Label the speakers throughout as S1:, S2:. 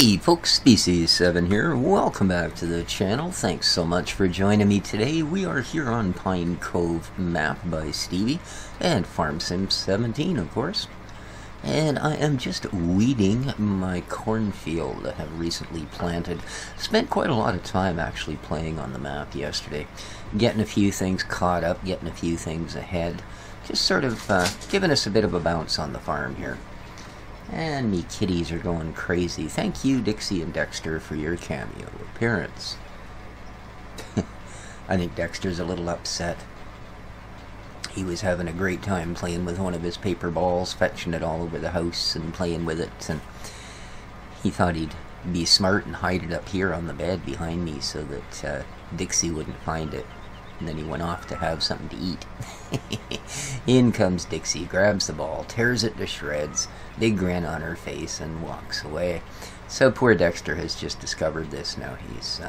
S1: Hey folks, Species7 here. Welcome back to the channel. Thanks so much for joining me today. We are here on Pine Cove Map by Stevie and Farm Sim 17, of course. And I am just weeding my cornfield that I have recently planted. Spent quite a lot of time actually playing on the map yesterday. Getting a few things caught up, getting a few things ahead. Just sort of giving us a bit of a bounce on the farm here. And me kitties are going crazy. Thank you, Dixie and Dexter, for your cameo appearance. I think Dexter's a little upset. He was having a great time playing with one of his paper balls, fetching it all over the house and playing with it. And he thought he'd be smart and hide it up here on the bed behind me so that Dixie wouldn't find it. And then he went off to have something to eat. In comes Dixie, grabs the ball, tears it to shreds, big grin on her face, and walks away. So poor Dexter has just discovered this now. He's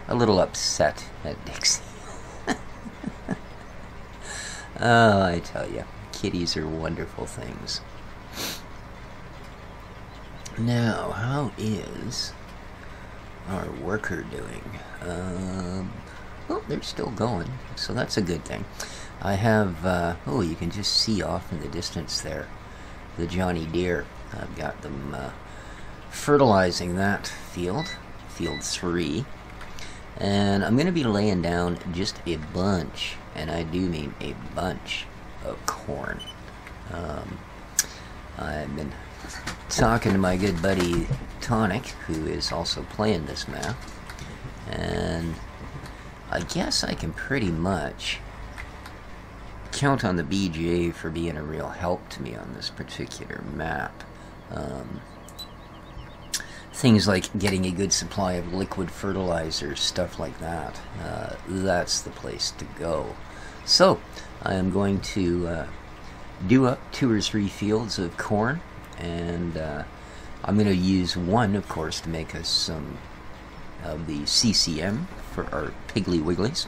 S1: a little upset at Dixie. Oh, I tell you, kitties are wonderful things. Now, how is our worker doing? Oh, they're still going, so that's a good thing. I have, oh, you can just see off in the distance there, the Johnny Deere. I've got them fertilizing that field 3. And I'm going to be laying down just a bunch, and I do mean a bunch, of corn. I've been talking to my good buddy Tonic, who is also playing this map, and I guess I can pretty much count on the BGA for being a real help to me on this particular map. Things like getting a good supply of liquid fertilizer, stuff like that. That's the place to go. So, I am going to do up 2 or 3 fields of corn, and I'm going to use one, of course, to make us some of the CCM for our Piggly Wigglies,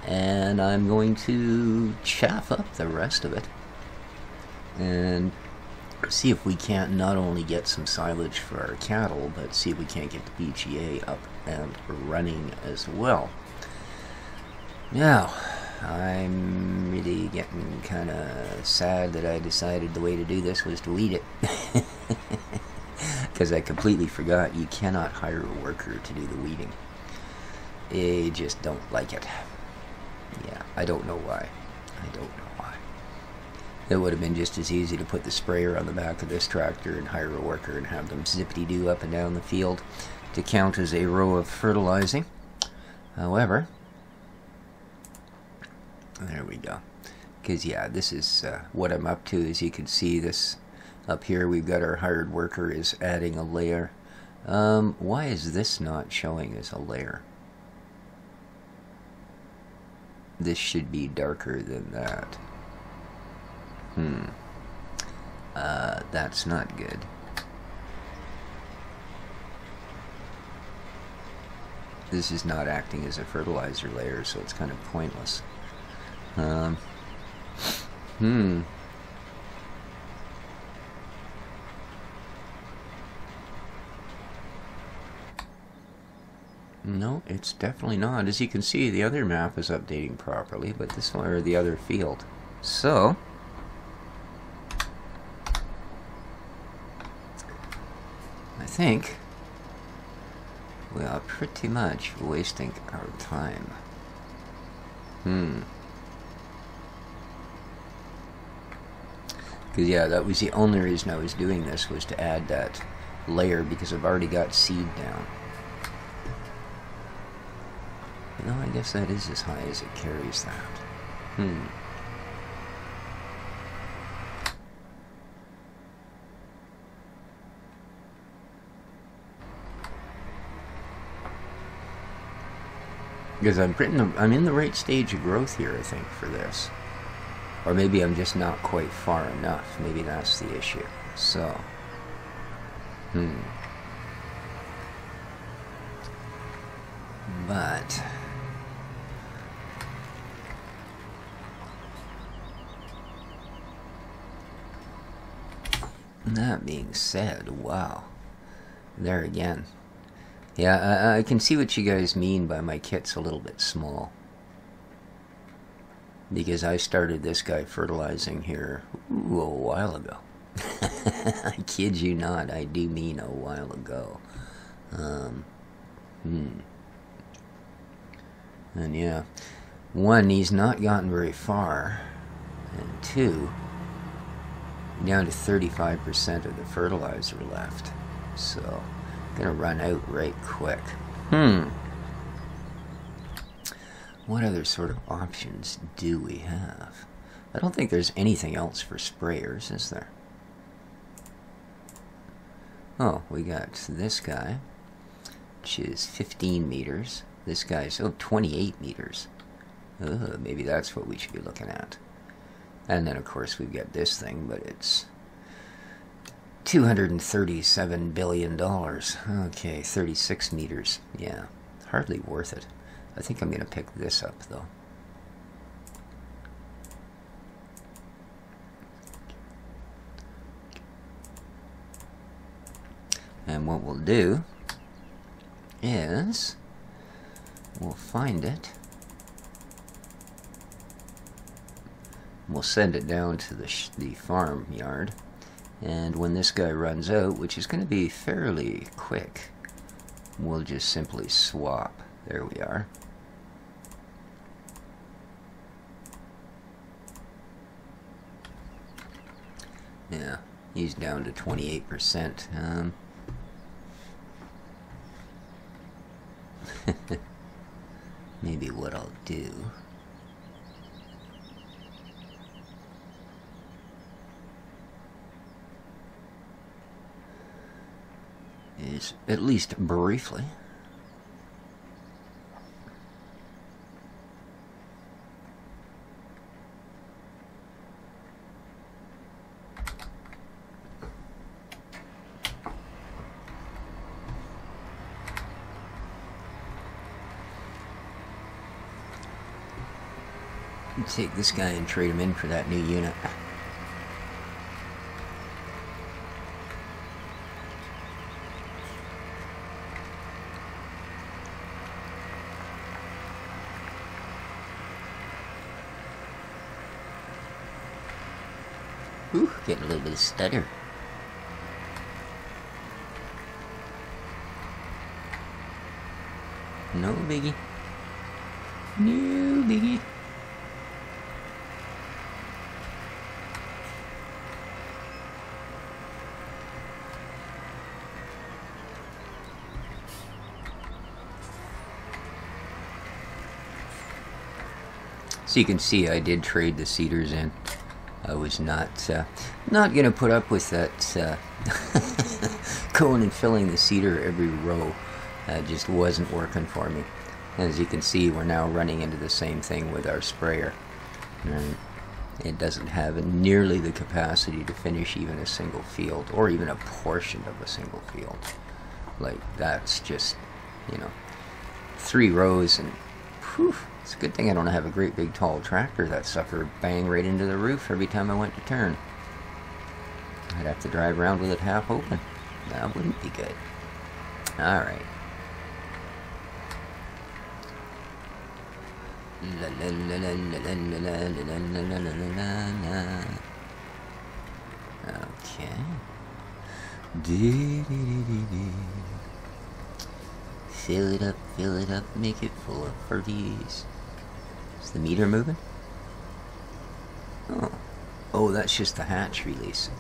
S1: and I'm going to chaff up the rest of it and see if we can't not only get some silage for our cattle, but see if we can't get the BGA up and running as well. Now, I'm really getting kind of sad that I decided the way to do this was to weed it. Because I completely forgot you cannot hire a worker to do the weeding. They just don't like it. Yeah, I don't know why. I don't know why. It would have been just as easy to put the sprayer on the back of this tractor and hire a worker and have them zippity-doo up and down the field to count as a row of fertilizing. However, there we go. Because, yeah, this is what I'm up to. As you can see, this up here, we've got our hired worker is adding a layer. Why is this not showing as a layer? This should be darker than that. That's not good. This is not acting as a fertilizer layer, so it's kind of pointless. No, it's definitely not. As you can see, the other map is updating properly, but this one, or the other field. So, I think we are pretty much wasting our time. Because, yeah, that was the only reason I was doing this, was to add that layer, because I've already got seed down. No, I guess that is as high as it carries that. Because I'm in the right stage of growth here, I think, for this. Or maybe I'm just not quite far enough. Maybe that's the issue. So, but that being said, wow. there again. Yeah, I can see what you guys mean by my kit's a little bit small. Because I started this guy fertilizing here a while ago. I kid you not, I do mean a while ago. And yeah, one, he's not gotten very far, and two, down to 35% of the fertilizer left. So, gonna run out right quick. What other sort of options do we have? I don't think there's anything else for sprayers, is there? Oh, we got this guy, which is 15 meters. This guy's, 28 meters. Maybe that's what we should be looking at. And then, of course, we've got this thing, but it's $237 billion. Okay, 36 meters. Yeah, hardly worth it. I think I'm going to pick this up, though. And what we'll do is we'll find it. We'll send it down to the farm yard. And when this guy runs out, which is going to be fairly quick, we'll just simply swap. There we are. Yeah, he's down to 28%. Maybe what I'll do is, at least briefly, take this guy and trade him in for that new unit. Ooh, getting a little bit of stutter. No biggie. No biggie. So you can see I did trade the seeders in. I was not going to put up with that going and filling the seeder every row. Just wasn't working for me. As you can see, we're now running into the same thing with our sprayer. And it doesn't have nearly the capacity to finish even a single field, or even a portion of a single field. Like, that's just, 3 rows and whew. It's a good thing I don't have a great big tall tractor. That sucker bang right into the roof every time I went to turn. I'd have to drive around with it half open. That wouldn't be good. Alright. Okay. Fill it up, make it full of ferties. Is the meter moving? Oh, that's just the hatch release.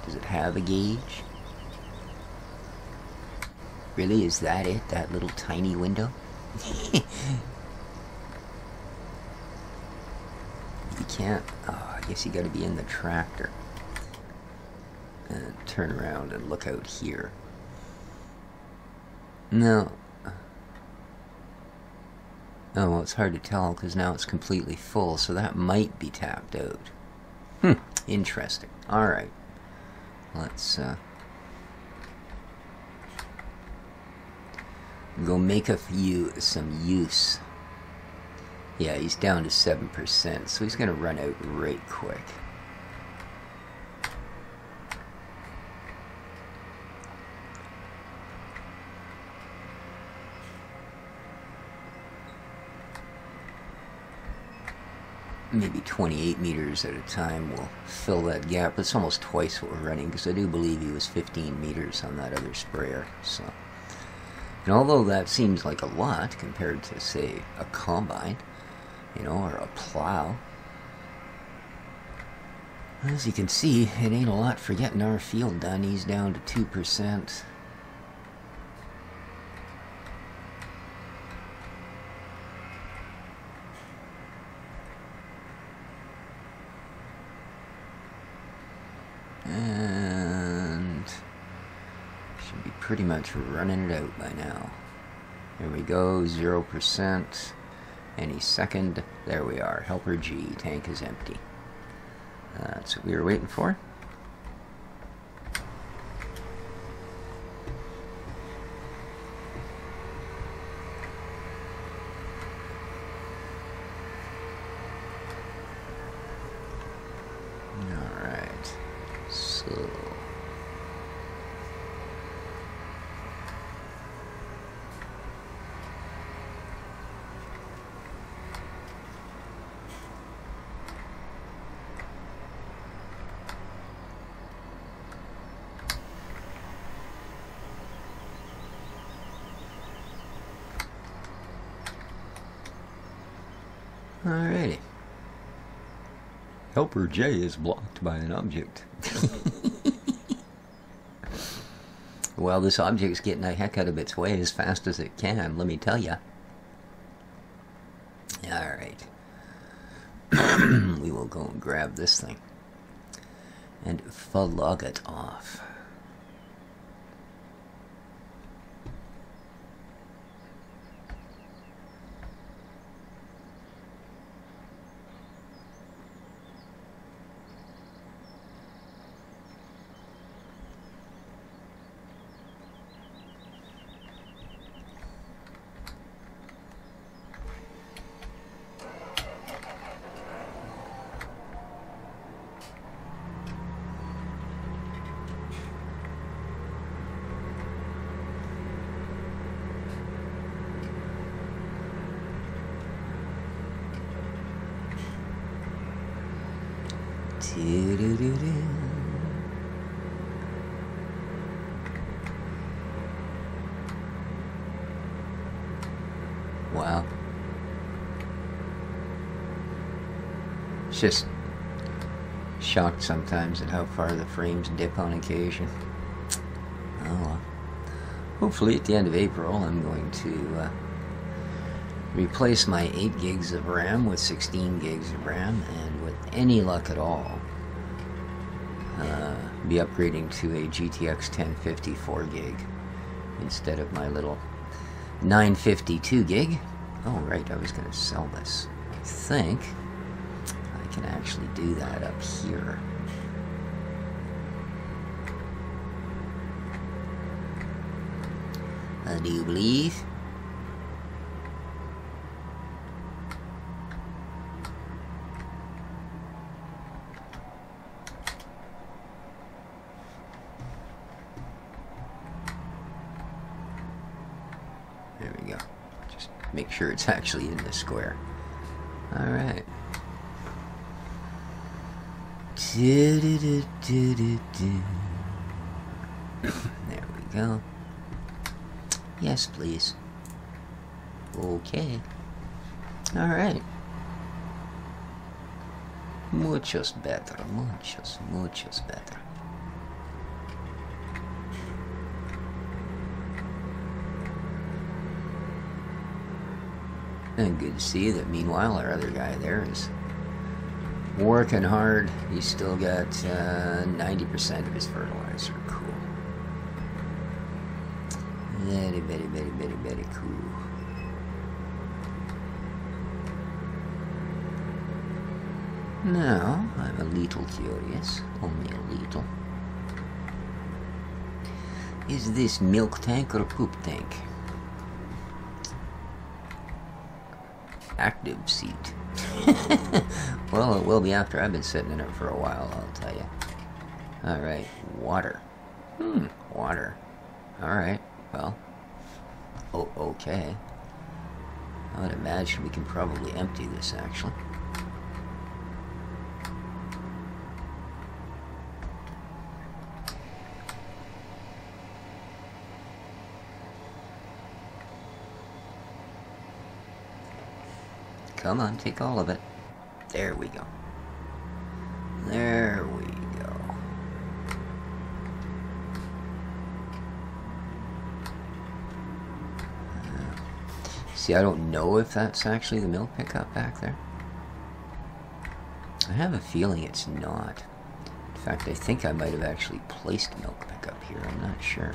S1: Does it have a gauge? Really, is that it? That little tiny window? You can't. Oh, I guess you gotta be in the tractor. And turn around and look out here. No. Oh, well, it's hard to tell because now it's completely full, so that might be tapped out. Interesting. Alright. Let's go make some use. Yeah, he's down to 7%, so he's going to run out right quick. maybe 28 meters at a time will fill that gap. It's almost twice what we're running, because I do believe he was 15 meters on that other sprayer. So, and although that seems like a lot compared to, say, a combine, you know, or a plow, as you can see, it ain't a lot for getting our field done. He's down to 2%. And should be pretty much running it out by now. There we go, 0%. Any second. There we are. Helper G. Tank is empty. That's what we were waiting for. Alright. So... Alrighty. Helper J is blocked by an object. Well, this object's getting the heck out of its way as fast as it can, let me tell ya. Alright. We will go and grab this thing and flog it off. Wow. It's just shocked sometimes at how far the frames dip on occasion. Oh well. Hopefully at the end of April I'm going to replace my 8 gigs of RAM with 16 gigs of RAM, and with any luck at all be upgrading to a GTX 1050 4 gig instead of my little 952 gig. Oh right, I was going to sell this. I think I can actually do that up here. Do you believe? There we go. Just make sure it's actually in the square. Alright. There we go. Yes, please. Okay. Alright. Muchos better. Muchos better. And good to see that meanwhile our other guy there is working hard. He's still got 90% of his fertilizer. Cool. Very cool. Now, I'm a little curious, only a little. Is this milk tank or poop tank? Active seat. Well, it will be after I've been sitting in it for a while, I'll tell you. Alright, water. Water. Alright, well. Oh, okay. I would imagine we can probably empty this, actually. Come on, take all of it. There we go. There we go. See, I don't know if that's actually the milk pickup back there. I have a feeling it's not. In fact, I think I might have actually placed milk pickup here. I'm not sure.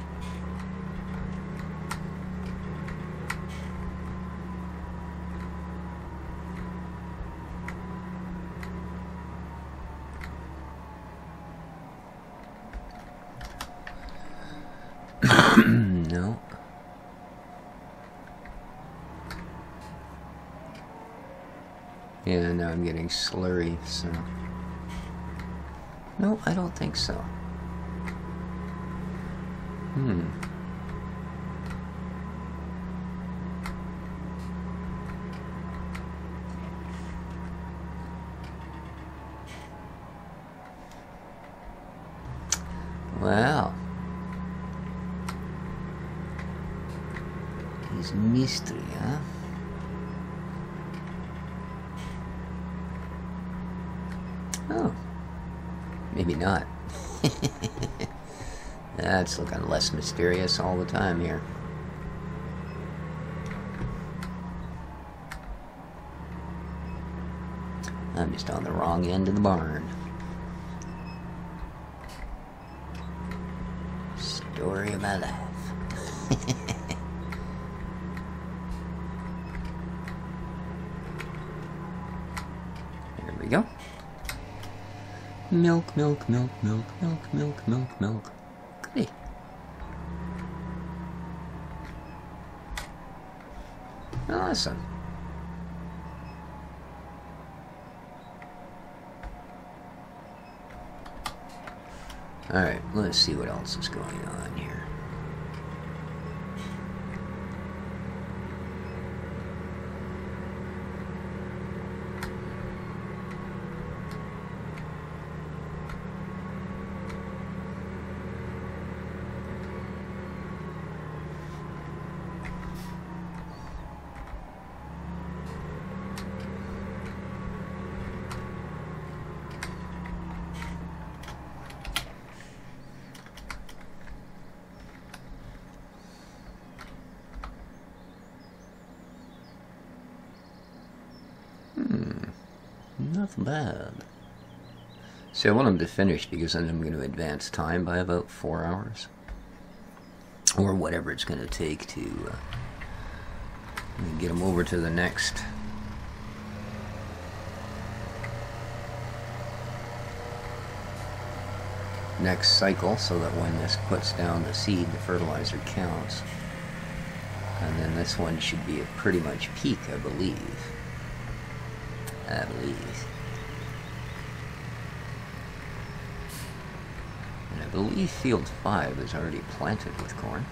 S1: No. Yeah, now I'm getting slurry, so... No, I don't think so. Well... It's mystery, huh? Oh. Maybe not. That's looking less mysterious all the time here. I'm just on the wrong end of the barn. Story of my life. There we go. Milk, milk, milk, milk, milk, milk, milk, milk. Goody. Awesome. Alright, let's see what else is going on here. Not bad. So I want them to finish because then I'm going to advance time by about 4 hours. Or whatever it's going to take to get them over to the next cycle, so that when this puts down the seed, the fertilizer counts. And then this one should be at pretty much peak, I believe. And I believe field 5 is already planted with corn.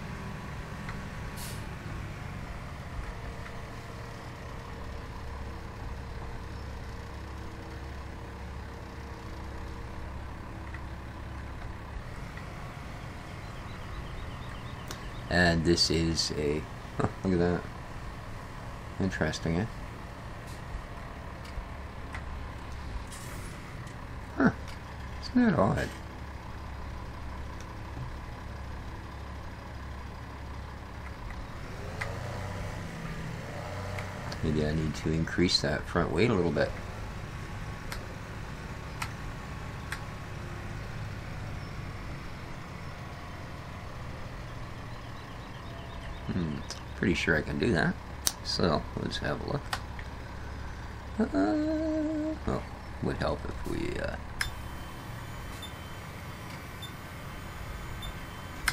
S1: And this is a... Oh, look at that. Interesting, eh? Huh. Isn't that odd? Maybe I need to increase that front weight a little bit. Pretty sure I can do that. So, let's have a look. Oh, would help if we...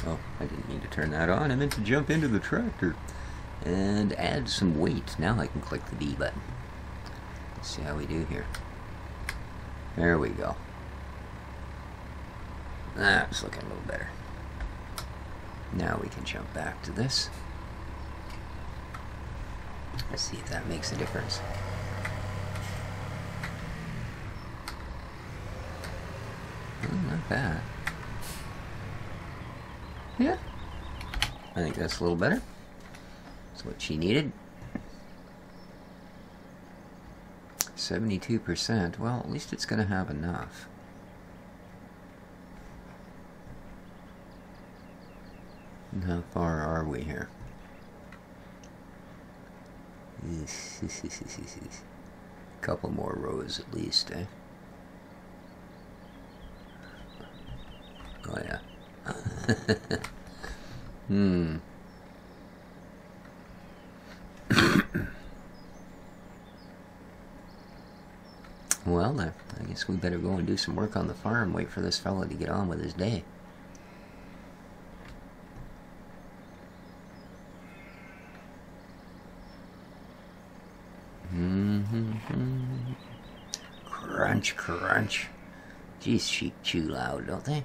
S1: Oh, I didn't mean to turn that on. I meant to jump into the tractor and add some weight. Now I can click the B button. Let's see how we do here. There we go. That's looking a little better. Now we can jump back to this. Let's see if that makes a difference. Oh, not bad. Yeah. I think that's a little better. That's what she needed. 72%. Well, at least it's going to have enough. And how far are we here? Couple more rows at least, eh? Oh yeah. Well, I guess we better go and do some work on the farm, wait for this fella to get on with his day. Crunch, crunch. Geez, sheep chew loud, don't they?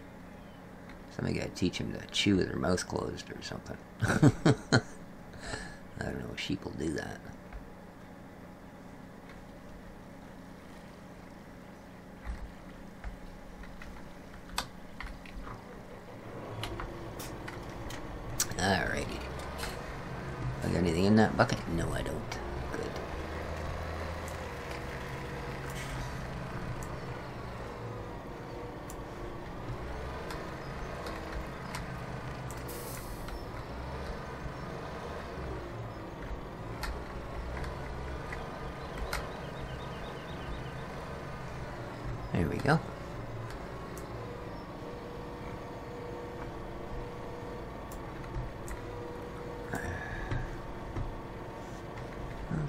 S1: Somebody gotta teach them to chew with their mouth closed or something. I don't know, sheep will do that. Alrighty. I got anything in that bucket? No, I don't. Good. There we go.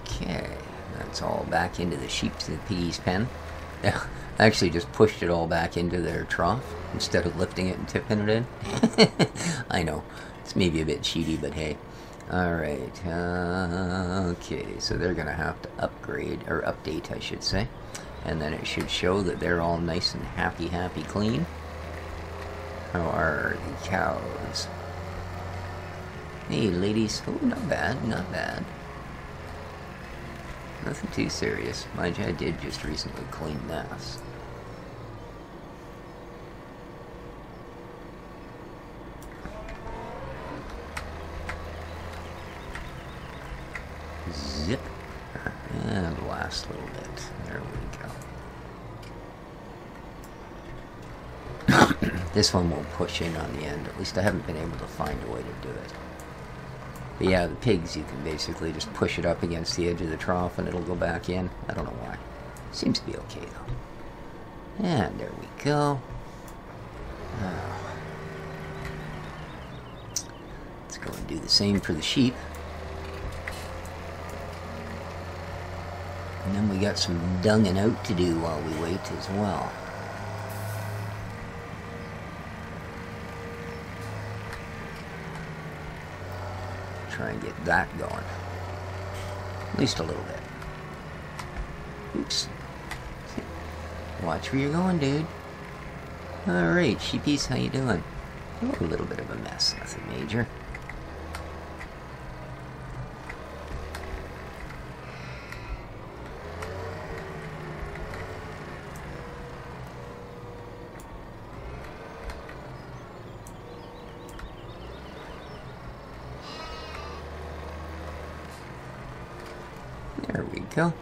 S1: Okay, that's all back into the sheep's and piggy's pen. Yeah, I actually just pushed it all back into their trough instead of lifting it and tipping it in. I know, it's maybe a bit cheaty, but hey. Alright, okay, so they're gonna have to upgrade, or update I should say. And then it should show that they're all nice and happy clean. How are the cows? Hey ladies, oh not bad, not bad. Nothing too serious. Mind you, I did just recently clean this. Zip. And last little bit. There we go. This one won't push in on the end. At least I haven't been able to find a way to do it. But yeah, the pigs, you can basically just push it up against the edge of the trough and it'll go back in. I don't know why. Seems to be okay though. And there we go. Let's go and do the same for the sheep. And then we got some dunging out to do while we wait as well. Try and get that going. At least a little bit. Oops. Watch where you're going, dude. Alright, sheepies, how you doing? Oh, a little bit of a mess, nothing major. There we go.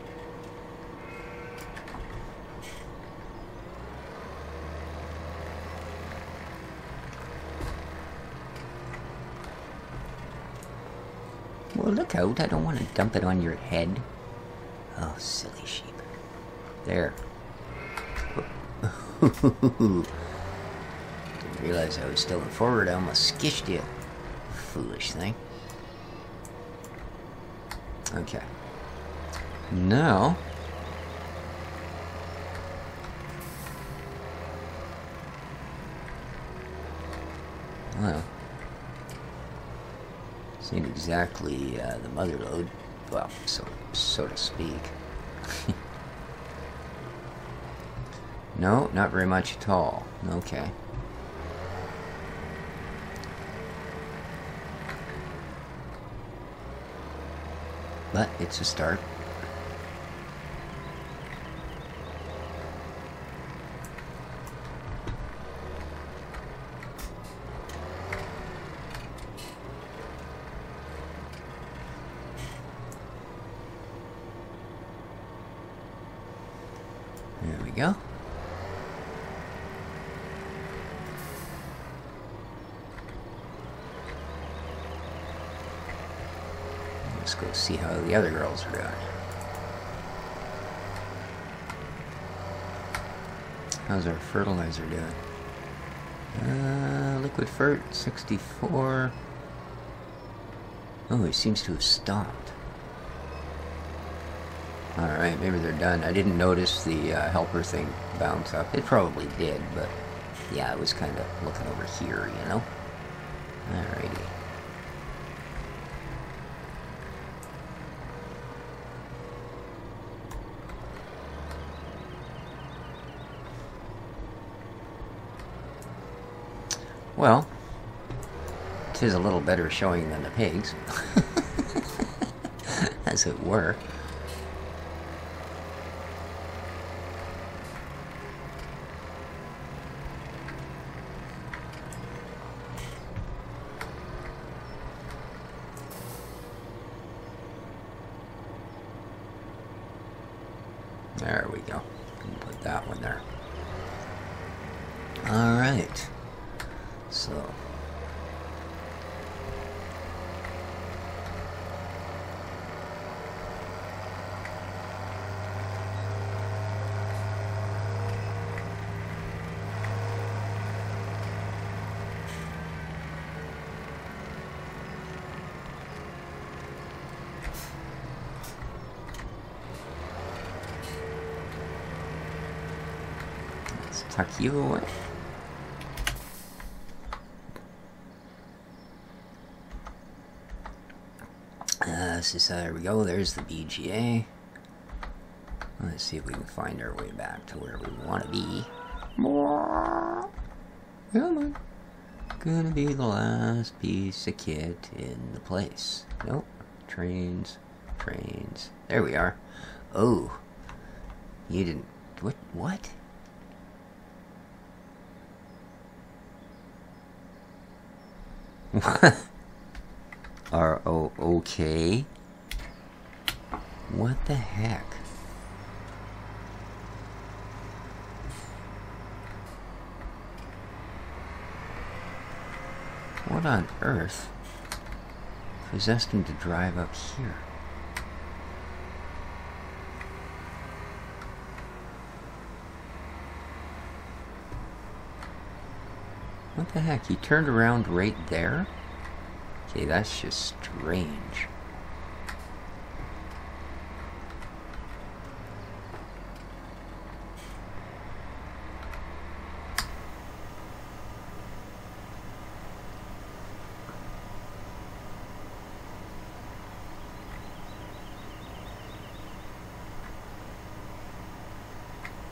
S1: Well, look out. I don't want to dump it on your head. Oh, silly sheep. There. Didn't realize I was still in forward. I almost skished you. Foolish thing. Okay. Now, well, this ain't exactly the mother lode, well, so to speak. No, not very much at all. Okay. But it's a start. There we go. Let's go see how the other girls are doing. How's our fertilizer doing? Liquid fert, 64. Oh, he seems to have stopped. Alright, maybe they're done. I didn't notice the helper thing bounce up. It probably did, but yeah, I was kind of looking over here, you know? Alrighty. Well, it is a little better showing than the pigs, as it were. There we go. Put that one there. All right. So. Let's tuck you away. There we go, there's the BGA. Let's see if we can find our way back to where we want to be. More. Come on. Gonna be the last piece of kit in the place. Nope. Trains. Trains. There we are. Oh. You didn't... What? What? Okay. What the heck? What on earth possessed him to drive up here? What the heck? He turned around right there? Okay, that's just strange.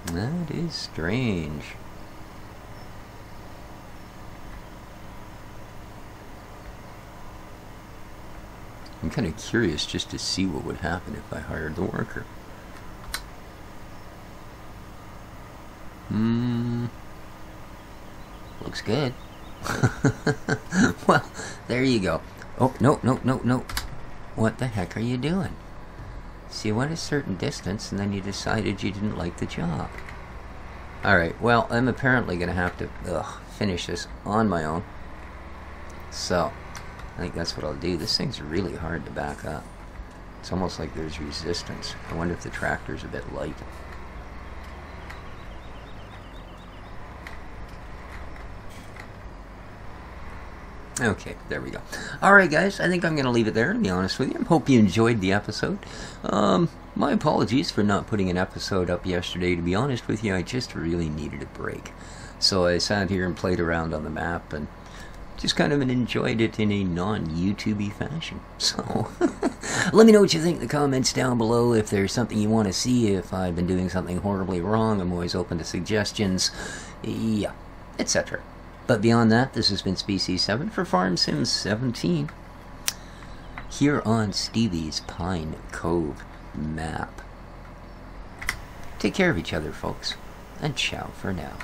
S1: That is strange. I'm kind of curious just to see what would happen if I hired the worker. Looks good. Well, there you go. Oh, no. What the heck are you doing? So you went a certain distance and then you decided you didn't like the job. Alright, well, I'm apparently going to have to finish this on my own. So, I think that's what I'll do. This thing's really hard to back up. It's almost like there's resistance. I wonder if the tractor's a bit light. Okay, there we go. Alright guys, I think I'm going to leave it there, to be honest with you. I hope you enjoyed the episode. My apologies for not putting an episode up yesterday, to be honest with you. I just really needed a break. So I sat here and played around on the map and just kind of enjoyed it in a non-YouTube-y fashion. So, let me know what you think in the comments down below. If there's something you want to see, if I've been doing something horribly wrong, I'm always open to suggestions, yeah, etc. But beyond that, this has been Species 7 for Farm Sim 17, here on Stevie's Pine Cove map. Take care of each other, folks, and ciao for now.